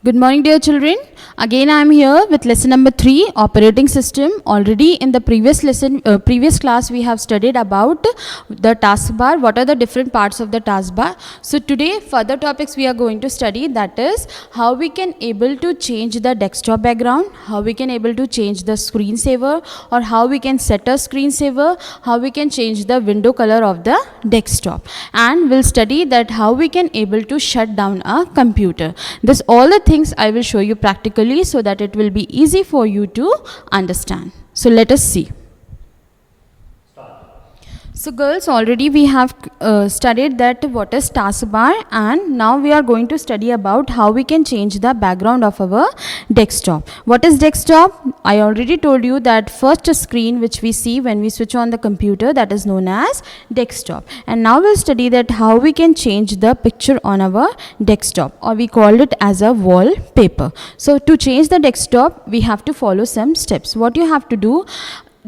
Good morning, dear children. Again, I am here with lesson number 3, operating system. Already in the previous class, we have studied about the taskbar. What are the different parts of the taskbar? So today, further topics we are going to study. That is how we can able to change the desktop background, how we can able to change the screensaver, or how we can set a screensaver, how we can change the window color of the desktop, and we'll study that how we can able to shut down a computer. This all the things I will show you practically so that it will be easy for you to understand. So let us see. So girls, already we have studied that what is taskbar, and now we are going to study about how we can change the background of our desktop. What is desktop? I already told you that first screen which we see when we switch on the computer, that is known as desktop. And now we'll study that how we can change the picture on our desktop, or we call it as a wallpaper. So to change the desktop, we have to follow some steps. What you have to do,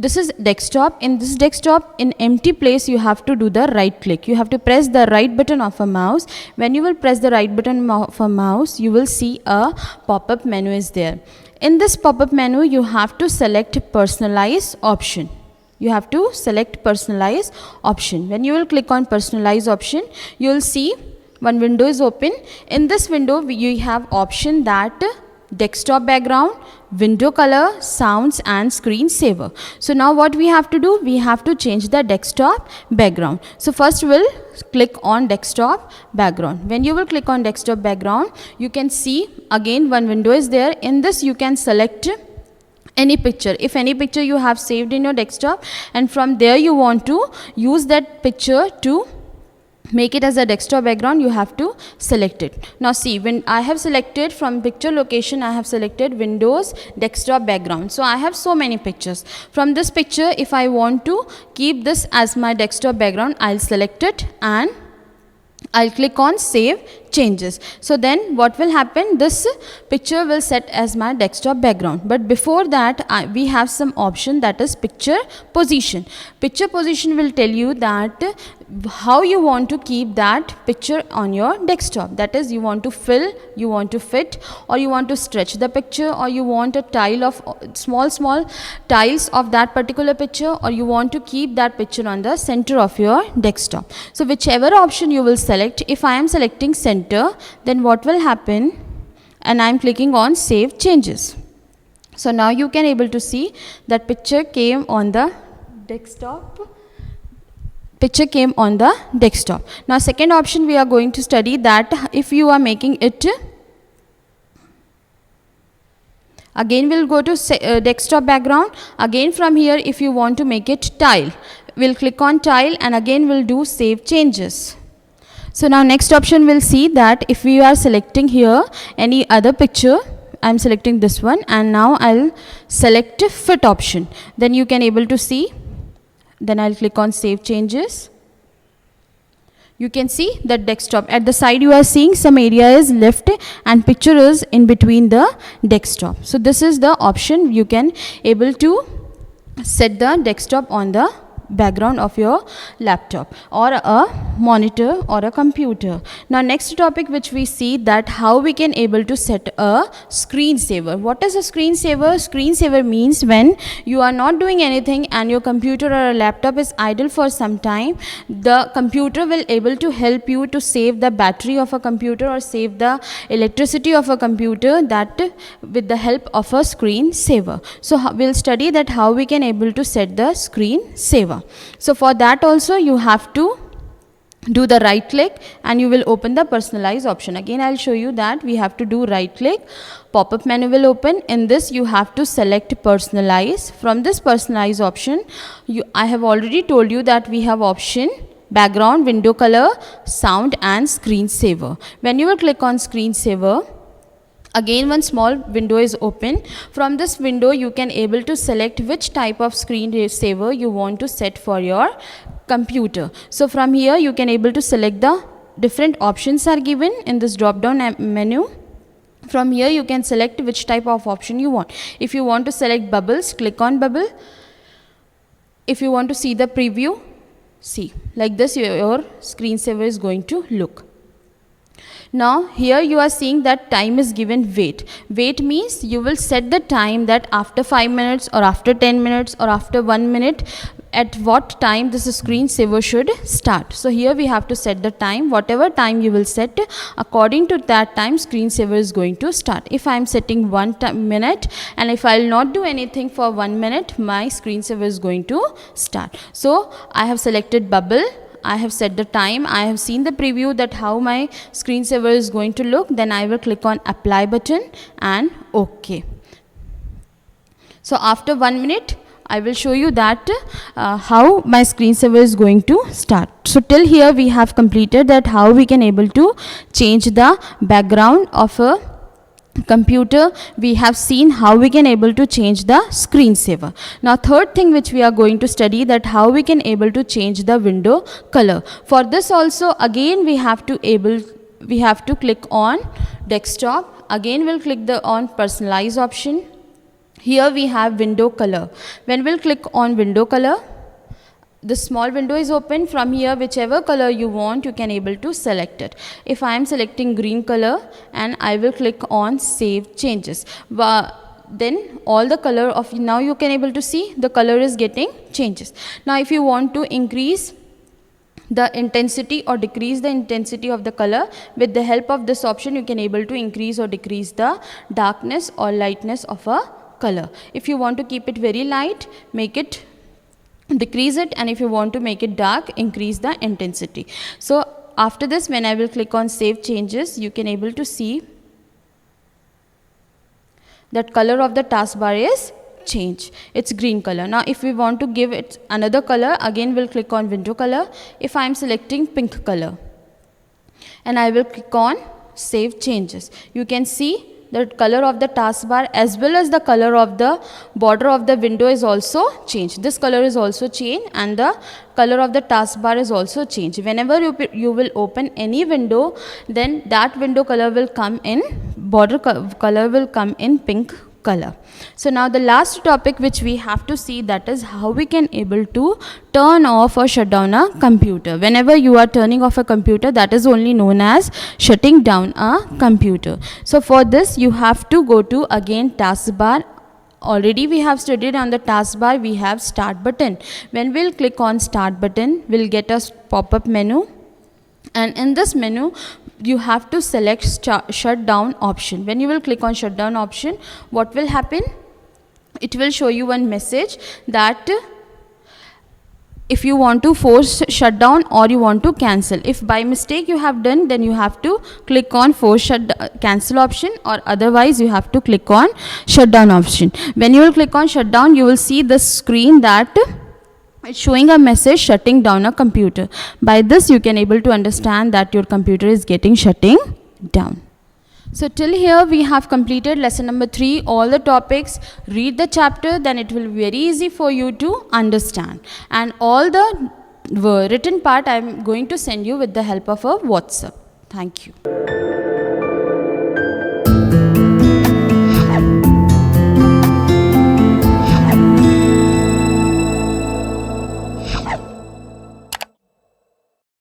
this is desktop. In this desktop, in empty place, you have to do the right click. You have to press the right button of a mouse. When you will press the right button of a mouse, you will see a pop-up menu is there. In this pop-up menu, you have to select personalize option. You have to select personalize option. When you will click on personalize option, you will see one window is open. In this window, you have option that desktop background, window color, sounds, and screensaver. So now what we have to do, we have to change the desktop background. So first we'll click on desktop background. When you will click on desktop background, you can see again one window is there. In this you can select any picture. If any picture you have saved in your desktop, and from there you want to use that picture to make it as a desktop background, you have to select it. Now see, when I have selected from picture location, I have selected Windows desktop background. So I have so many pictures. From this picture, if I want to keep this as my desktop background, I'll select it and I'll click on save changes. So then what will happen, this picture will set as my desktop background. But before that, we have some option, that is picture position. Picture position will tell you that how you want to keep that picture on your desktop. That is, you want to fill, you want to fit, or you want to stretch the picture, or you want a tile of small tiles of that particular picture, or you want to keep that picture on the center of your desktop. So whichever option you will select, if I am selecting center, then what will happen, and I am clicking on save changes. So now you can able to see that picture came on the desktop. Picture came on the desktop. Now second option we are going to study, that if you are making it, again we'll go to desktop background. Again from here, if you want to make it tile, we'll click on tile, and again we'll do save changes. So now next option we'll see that if we are selecting here any other picture, I'm selecting this one, and now I'll select fit option. Then you can able to see, then I'll click on save changes. You can see that desktop at the side, you are seeing some area is left and picture is in between the desktop. So this is the option you can able to set the desktop on the background of your laptop or a monitor or a computer. Now next topic which we see, that how we can able to set a screensaver. What is a screensaver? Screensaver means when you are not doing anything and your computer or a laptop is idle for some time, the computer will able to help you to save the battery of a computer or save the electricity of a computer, that with the help of a screensaver. So we'll study that how we can able to set the screensaver. So for that also you have to do the right click and you will open the personalize option. Again I'll show you that we have to do right click, pop-up menu will open. In this you have to select personalize. From this personalize option, I have already told you that we have option background, window color, sound, and screensaver. When you will click on screensaver, again one small window is open. From this window you can able to select which type of screensaver you want to set for your computer. So from here you can able to select the different options are given in this drop down menu. From here you can select which type of option you want. If you want to select bubbles, click on bubble. If you want to see the preview, see like this your screensaver is going to look. Now here you are seeing that time is given wait. Wait means you will set the time that after 5 minutes or after 10 minutes or after 1 minute, at what time this screensaver should start. So here we have to set the time. Whatever time you will set, according to that time screensaver is going to start. If I am setting 1 minute and if I will not do anything for 1 minute, my screensaver is going to start. So I have selected bubble. I have set the time, I have seen the preview that how my screensaver is going to look, then I will click on apply button and OK. So after 1 minute, I will show you that how my screensaver is going to start. So till here we have completed that how we can able to change the background of a computer. We have seen how we can able to change the screensaver. Now third thing which we are going to study, that how we can able to change the window color. For this also again we have to click on desktop. Again we'll click the on personalize option. Here we have window color. When we'll click on window color, the small window is open. From here whichever color you want, you can able to select it. If I am selecting green color and I will click on save changes, then all the color of, now you can able to see the color is getting changes. Now if you want to increase the intensity or decrease the intensity of the color, with the help of this option you can able to increase or decrease the darkness or lightness of a color. If you want to keep it very light, decrease it, and if you want to make it dark, increase the intensity. So after this, when I will click on save changes, you can able to see that color of the taskbar is change. It's green color. Now if we want to give it another color, again we'll click on window color. If I am selecting pink color and I will click on save changes, you can see the color of the taskbar as well as the color of the border of the window is also changed. This color is also changed and the color of the taskbar is also changed. Whenever you will open any window, then that window color will come in, border color will come in pink color. So now the last topic which we have to see, that is how we can able to turn off or shut down a computer. Whenever you are turning off a computer, that is only known as shutting down a computer. So for this you have to go to again taskbar. Already we have studied on the taskbar, we have start button. When we'll click on start button, we'll get a pop-up menu, and in this menu you have to select shut down option. When you will click on shut down option, what will happen? It will show you one message that if you want to force shut down or you want to cancel. If by mistake you have done, then you have to click on force cancel option, or otherwise you have to click on shut down option. When you will click on shut down, you will see the screen that it's showing a message shutting down a computer. By this you can able to understand that your computer is getting shutting down. So till here we have completed lesson number 3, all the topics. Read the chapter, then it will be very easy for you to understand. And all the written part I am going to send you with the help of a WhatsApp. Thank you.